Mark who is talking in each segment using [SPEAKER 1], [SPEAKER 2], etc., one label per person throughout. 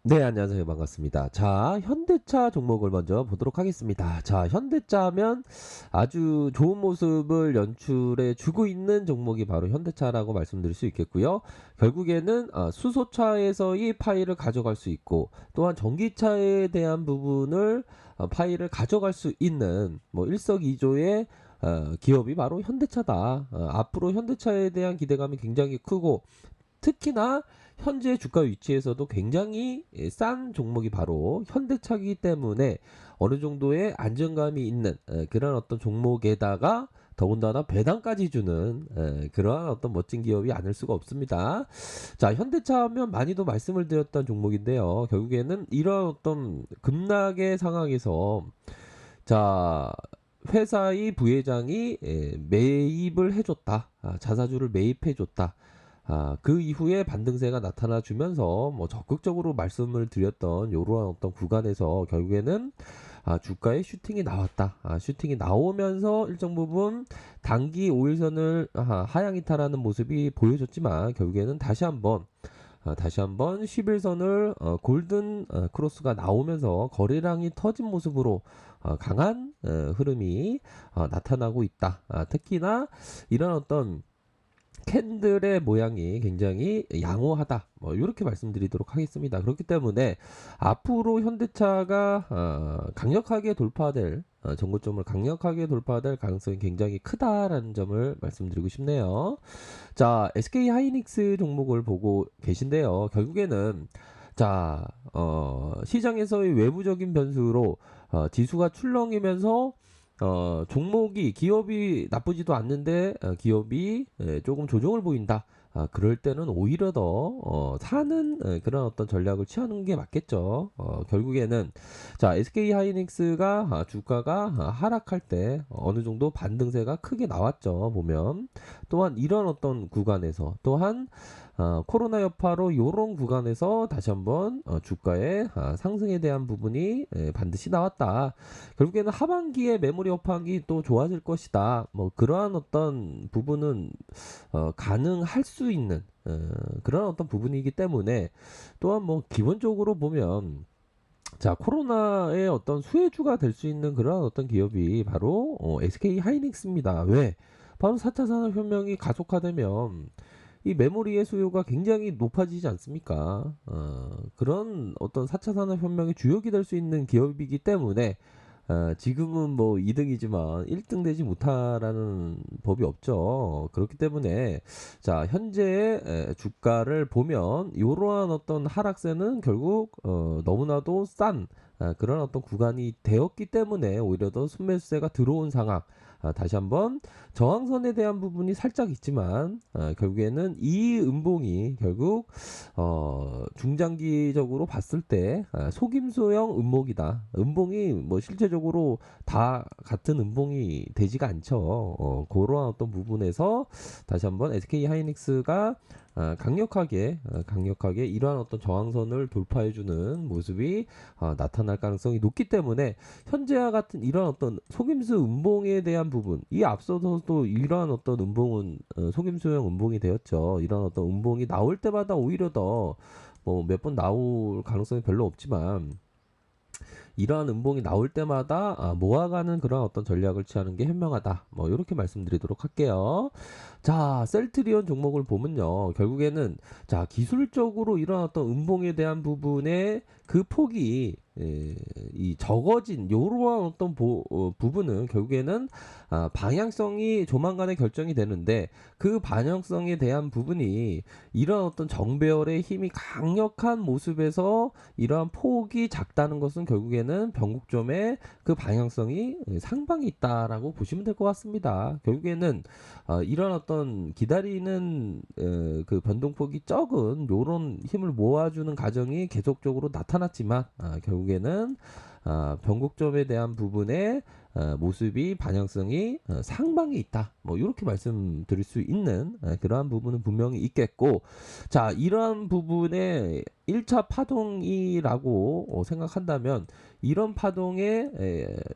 [SPEAKER 1] 네, 안녕하세요. 반갑습니다. 자, 현대차 종목을 먼저 보도록 하겠습니다. 자, 현대차면 아주 좋은 모습을 연출해 주고 있는 종목이 바로 현대차라고 말씀드릴 수 있겠고요. 결국에는 수소차에서의 파일을 가져갈 수 있고, 또한 전기차에 대한 부분을 파일을 가져갈 수 있는 뭐 일석이조의 기업이 바로 현대차다. 앞으로 현대차에 대한 기대감이 굉장히 크고, 특히나 현재 주가 위치에서도 굉장히 싼 종목이 바로 현대차이기 때문에 어느 정도의 안정감이 있는 그런 어떤 종목에다가 더군다나 배당까지 주는 그러한 어떤 멋진 기업이 아닐 수가 없습니다. 자, 현대차 하면 많이도 말씀을 드렸던 종목인데요. 결국에는 이런 어떤 급락의 상황에서 자, 회사의 부회장이 매입을 해줬다. 자사주를 매입해줬다. 그 이후에 반등세가 나타나 주면서 뭐 적극적으로 말씀을 드렸던 이러한 어떤 구간에서 결국에는 주가의 슈팅이 나왔다. 슈팅이 나오면서 일정 부분 단기 5일선을 하향 이탈하는 모습이 보여줬지만 결국에는 다시 한번 11선을 골든 크로스가 나오면서 거래량이 터진 모습으로 강한 흐름이 나타나고 있다. 특히나 이런 어떤 캔들의 모양이 굉장히 양호하다. 뭐 이렇게 말씀드리도록 하겠습니다. 그렇기 때문에 앞으로 현대차가 강력하게 돌파될 전고점을 강력하게 돌파될 가능성이 굉장히 크다라는 점을 말씀드리고 싶네요. 자, SK 하이닉스 종목을 보고 계신데요. 결국에는 자, 시장에서의 외부적인 변수로 지수가 출렁이면서 종목이 기업이 나쁘지도 않는데 기업이 조금 조정을 보인다. 그럴 때는 오히려 더 사는 그런 어떤 전략을 취하는 게 맞겠죠. 결국에는 자, SK 하이닉스가 주가가 하락할 때 어느 정도 반등세가 크게 나왔죠. 보면 또한 이런 어떤 구간에서 또한 코로나 여파로 이런 구간에서 다시 한번 주가의 상승에 대한 부분이 반드시 나왔다. 결국에는 하반기에 메모리 업황이 또 좋아질 것이다. 뭐 그러한 어떤 부분은 가능할 수 있는 그런 어떤 부분이기 때문에 또한 뭐 기본적으로 보면 자, 코로나의 어떤 수혜주가 될 수 있는 그런 어떤 기업이 바로 SK 하이닉스입니다. 왜? 바로 4차 산업혁명이 가속화되면 이 메모리의 수요가 굉장히 높아지지 않습니까? 그런 어떤 4차 산업혁명의 주역이 될 수 있는 기업이기 때문에 지금은 뭐 2등이지만 1등 되지 못하라는 법이 없죠. 그렇기 때문에 자, 현재의 주가를 보면 이러한 어떤 하락세는 결국 너무나도 싼 그런 어떤 구간이 되었기 때문에 오히려 더 순매수세가 들어온 상황. 다시 한번 저항선에 대한 부분이 살짝 있지만 결국에는 이 음봉이 결국 중장기적으로 봤을 때 속임수형 음봉이다. 음봉이 뭐 실제적으로 다 같은 음봉이 되지가 않죠. 그러한 어떤 부분에서 다시 한번 SK 하이닉스가 강력하게 이러한 어떤 저항선을 돌파해주는 모습이 나타날 가능성이 높기 때문에 현재와 같은 이런 어떤 속임수 음봉에 대한 부분, 이 앞서서도 이러한 어떤 음봉은 속임수형 음봉이 되었죠. 이런 어떤 음봉이 나올 때마다 오히려 더 뭐 몇 번 나올 가능성이 별로 없지만 이러한 음봉이 나올 때마다 모아가는 그런 어떤 전략을 취하는 게 현명하다. 뭐 이렇게 말씀드리도록 할게요. 자, 셀트리온 종목을 보면요. 결국에는 자, 기술적으로 이런 어떤 음봉에 대한 부분에 그 폭이 이 적어진 요러한 어떤 부분은 결국에는 방향성이 조만간에 결정이 되는데 그 방향성에 대한 부분이 이런 어떤 정배열의 힘이 강력한 모습에서 이러한 폭이 작다는 것은 결국에는 변곡점의 그 방향성이 상방이 있다라고 보시면 될 것 같습니다. 결국에는 이런 어떤 기다리는 그 변동폭이 적은 요런 힘을 모아주는 과정이 계속적으로 나타났지만 결국에는 변곡점에 대한 부분에 모습이 방향성이 상방에 있다. 뭐 이렇게 말씀드릴 수 있는 그러한 부분은 분명히 있겠고, 자, 이러한 부분에 1차 파동이라고 생각한다면 이런 파동의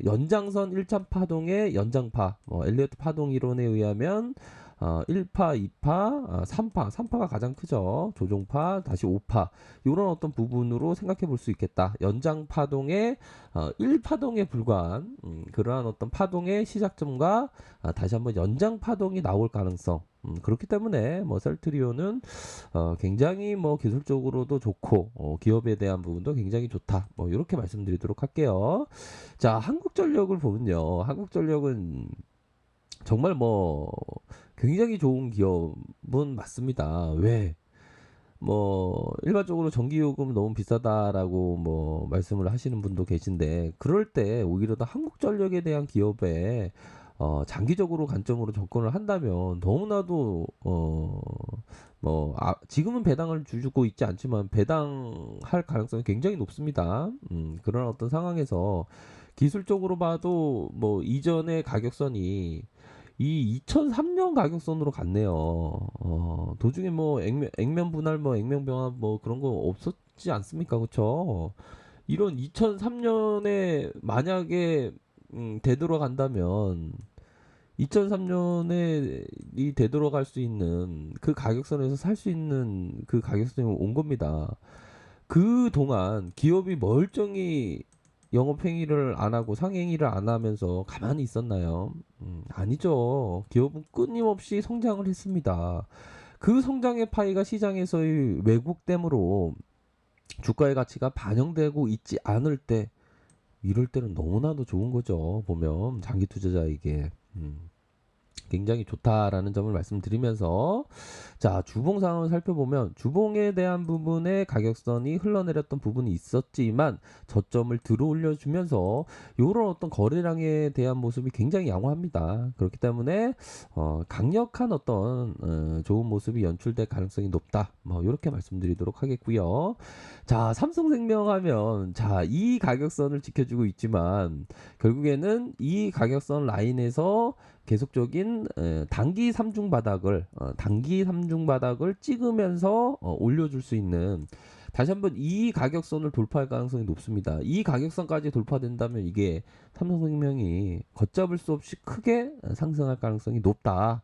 [SPEAKER 1] 연장선 1차 파동의 연장파, 엘리어트 파동 이론에 의하면 1파, 2파, 3파, 3파가 가장 크죠. 조종파, 다시 5파. 이런 어떤 부분으로 생각해 볼 수 있겠다. 연장 파동의 1파동에 불과한 그러한 어떤 파동의 시작점과 다시 한번 연장 파동이 나올 가능성. 그렇기 때문에 뭐 셀트리온은 굉장히 뭐 기술적으로도 좋고 기업에 대한 부분도 굉장히 좋다. 뭐 이렇게 말씀드리도록 할게요. 자, 한국전력을 보면요. 한국전력은 정말 뭐 굉장히 좋은 기업은 맞습니다. 왜? 뭐 일반적으로 전기요금 너무 비싸다라고 뭐 말씀을 하시는 분도 계신데 그럴 때 오히려 더 한국전력에 대한 기업에 장기적으로 관점으로 접근을 한다면 너무나도 지금은 배당을 주고 있지 않지만 배당할 가능성이 굉장히 높습니다. 그런 어떤 상황에서 기술적으로 봐도 뭐 이전의 가격선이 이 2003년 가격선으로 갔네요. 도중에 뭐 액면 분할 뭐 액면 병합 뭐 그런 거 없었지 않습니까? 그쵸? 이런 2003년에 만약에 되돌아간다면 2003년에 이 되돌아갈 수 있는 그 가격선에서 살 수 있는 그 가격선이 온 겁니다. 그 동안 기업이 멀쩡히 영업행위를 안 하고 상행위를 안 하면서 가만히 있었나요? 아니죠. 기업은 끊임없이 성장을 했습니다. 그 성장의 파이가 시장에서의 왜곡됨으로 주가의 가치가 반영되고 있지 않을 때 이럴 때는 너무나도 좋은 거죠. 보면 장기 투자자에게. 굉장히 좋다라는 점을 말씀드리면서 자 주봉 상황을 살펴보면 주봉에 대한 부분의 가격선이 흘러내렸던 부분이 있었지만 저점을 들어 올려주면서 이런 어떤 거래량에 대한 모습이 굉장히 양호합니다. 그렇기 때문에 강력한 어떤 좋은 모습이 연출될 가능성이 높다. 뭐 이렇게 말씀드리도록 하겠고요. 자 삼성생명 하면 자 이 가격선을 지켜주고 있지만 결국에는 이 가격선 라인에서 계속적인 단기 3중 바닥을 찍으면서 올려줄 수 있는 다시 한번 이 가격선을 돌파할 가능성이 높습니다. 이 가격선까지 돌파된다면 이게 삼성생명이 걷잡을 수 없이 크게 상승할 가능성이 높다.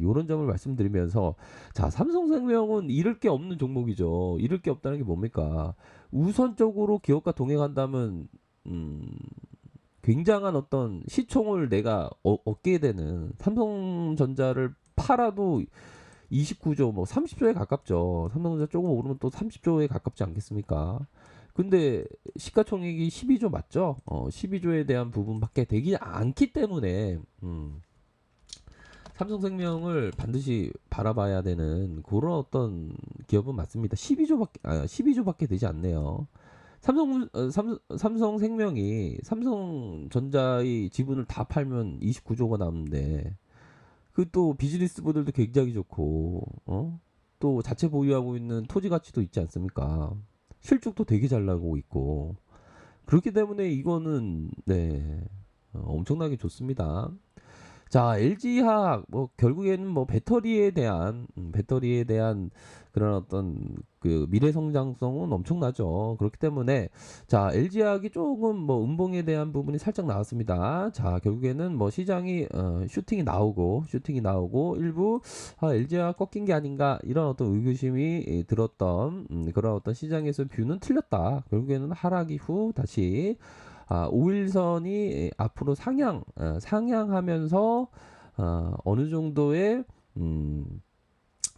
[SPEAKER 1] 요런 점을 말씀드리면서 자 삼성생명은 잃을 게 없는 종목이죠. 잃을 게 없다는 게 뭡니까? 우선적으로 기업과 동행한다면 굉장한 어떤 시총을 내가 얻게 되는 삼성전자를 팔아도 29조 뭐 30조에 가깝죠. 삼성전자 조금 오르면 또 30조에 가깝지 않겠습니까? 근데 시가총액이 12조 맞죠? 12조에 대한 부분밖에 되지 않기 때문에 삼성생명을 반드시 바라봐야 되는 그런 어떤 기업은 맞습니다. 12조밖에 되지 않네요. 삼성생명이 삼성전자의 지분을 다 팔면 29조가 남는데 그 또 비즈니스 모델도 굉장히 좋고 또 자체 보유하고 있는 토지 가치도 있지 않습니까? 실적도 되게 잘 나고 있고 그렇기 때문에 이거는 네 엄청나게 좋습니다. 자, LG화학 뭐 결국에는 뭐 배터리에 대한 그런 어떤 그 미래 성장성은 엄청나죠. 그렇기 때문에 자, LG화학이 조금 뭐 음봉에 대한 부분이 살짝 나왔습니다. 자, 결국에는 뭐 시장이 슈팅이 나오고 일부 LG화학 꺾인 게 아닌가 이런 어떤 의구심이 들었던 그런 어떤 시장에서 뷰는 틀렸다. 결국에는 하락 이후 다시 5일선이 앞으로 상향하면서 어느 정도의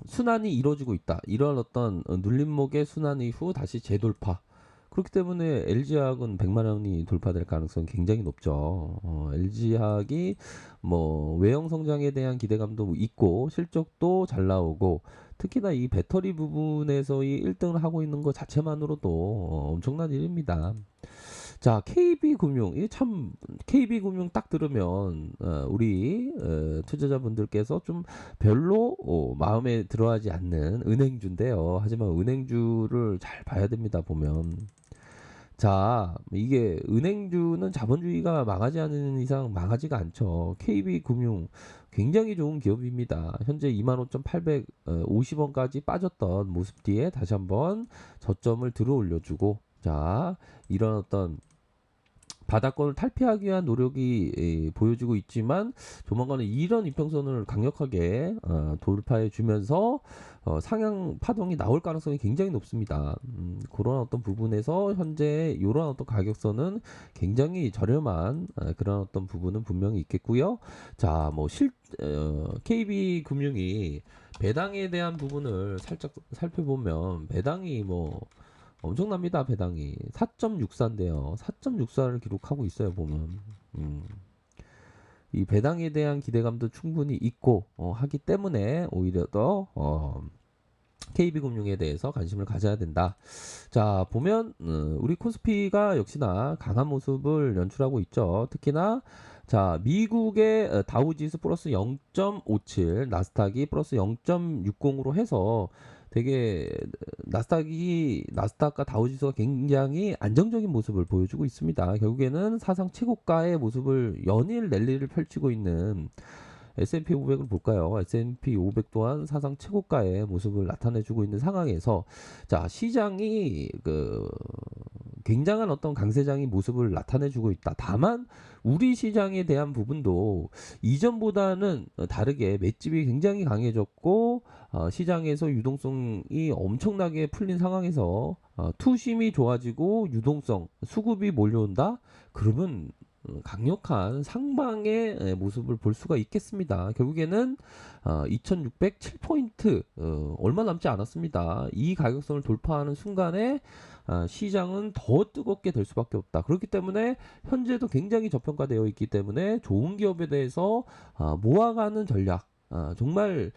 [SPEAKER 1] 순환이 이루어지고 있다. 이런 어떤 눌림목의 순환 이후 다시 재돌파. 그렇기 때문에 LG화학은 100만 원이 돌파될 가능성이 굉장히 높죠. LG화학이 뭐 외형 성장에 대한 기대감도 있고 실적도 잘 나오고 특히나 이 배터리 부분에서의 1등을 하고 있는 것 자체만으로도 엄청난 일입니다. 자, KB금융. 이게 참, KB금융 딱 들으면, 우리, 투자자분들께서 좀 별로, 마음에 들어 하지 않는 은행주인데요. 하지만 은행주를 잘 봐야 됩니다, 보면. 자, 이게 은행주는 자본주의가 망하지 않는 이상 망하지가 않죠. KB금융 굉장히 좋은 기업입니다. 현재 25,850원까지 빠졌던 모습 뒤에 다시 한번 저점을 들어 올려주고, 자, 이런 어떤 바닥권을 탈피하기 위한 노력이 보여지고 있지만 조만간에 이런 이평선을 강력하게 돌파해 주면서 상향 파동이 나올 가능성이 굉장히 높습니다. 그런 어떤 부분에서 현재 이런 어떤 가격선은 굉장히 저렴한 그런 어떤 부분은 분명히 있겠고요. 자, 뭐 KB금융이 배당에 대한 부분을 살짝 살펴보면 배당이 뭐 엄청납니다. 배당이 4.64인데요. 4.64를 기록하고 있어요. 보면 이 배당에 대한 기대감도 충분히 있고 하기 때문에 오히려 더 KB금융에 대해서 관심을 가져야 된다. 자, 보면 우리 코스피가 역시나 강한 모습을 연출하고 있죠. 특히나 자, 미국의 다우지수 플러스 0.57, 나스닥이 플러스 0.60으로 해서 되게 나스닥과 다우지수가 굉장히 안정적인 모습을 보여주고 있습니다. 결국에는 사상 최고가의 모습을 연일 랠리를 펼치고 있는 S&P 500을 볼까요? S&P 500 또한 사상 최고가의 모습을 나타내주고 있는 상황에서 자, 시장이 굉장한 어떤 강세장의 모습을 나타내주고 있다. 다만 우리 시장에 대한 부분도 이전보다는 다르게 맷집이 굉장히 강해졌고 시장에서 유동성이 엄청나게 풀린 상황에서 투심이 좋아지고 유동성, 수급이 몰려온다. 그러면 강력한 상방의 모습을 볼 수가 있겠습니다. 결국에는 2607포인트 얼마 남지 않았습니다. 이 가격선을 돌파하는 순간에 시장은 더 뜨겁게 될 수밖에 없다. 그렇기 때문에 현재도 굉장히 저평가되어 있기 때문에 좋은 기업에 대해서 모아가는 전략 정말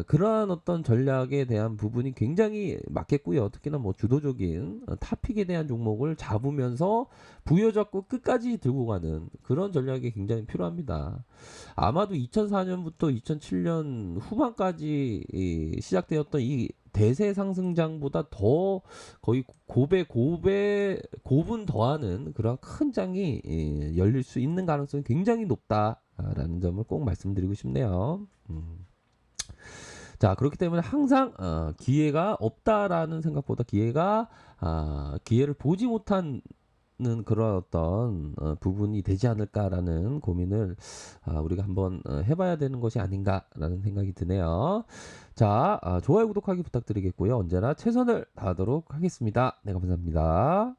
[SPEAKER 1] 그러한 어떤 전략에 대한 부분이 굉장히 맞겠고요. 특히나 뭐 주도적인 탑픽에 대한 종목을 잡으면서 부여잡고 끝까지 들고 가는 그런 전략이 굉장히 필요합니다. 아마도 2004년부터 2007년 후반까지 시작되었던 이 대세 상승장보다 더 거의 고분 더하는 그런 큰 장이 열릴 수 있는 가능성이 굉장히 높다라는 점을 꼭 말씀드리고 싶네요. 자, 그렇기 때문에 항상 기회가 없다라는 생각보다 기회를 보지 못하는 그런 어떤 부분이 되지 않을까라는 고민을 우리가 한번 해봐야 되는 것이 아닌가라는 생각이 드네요. 자, 좋아요, 구독하기 부탁드리겠고요. 언제나 최선을 다하도록 하겠습니다. 네, 감사합니다.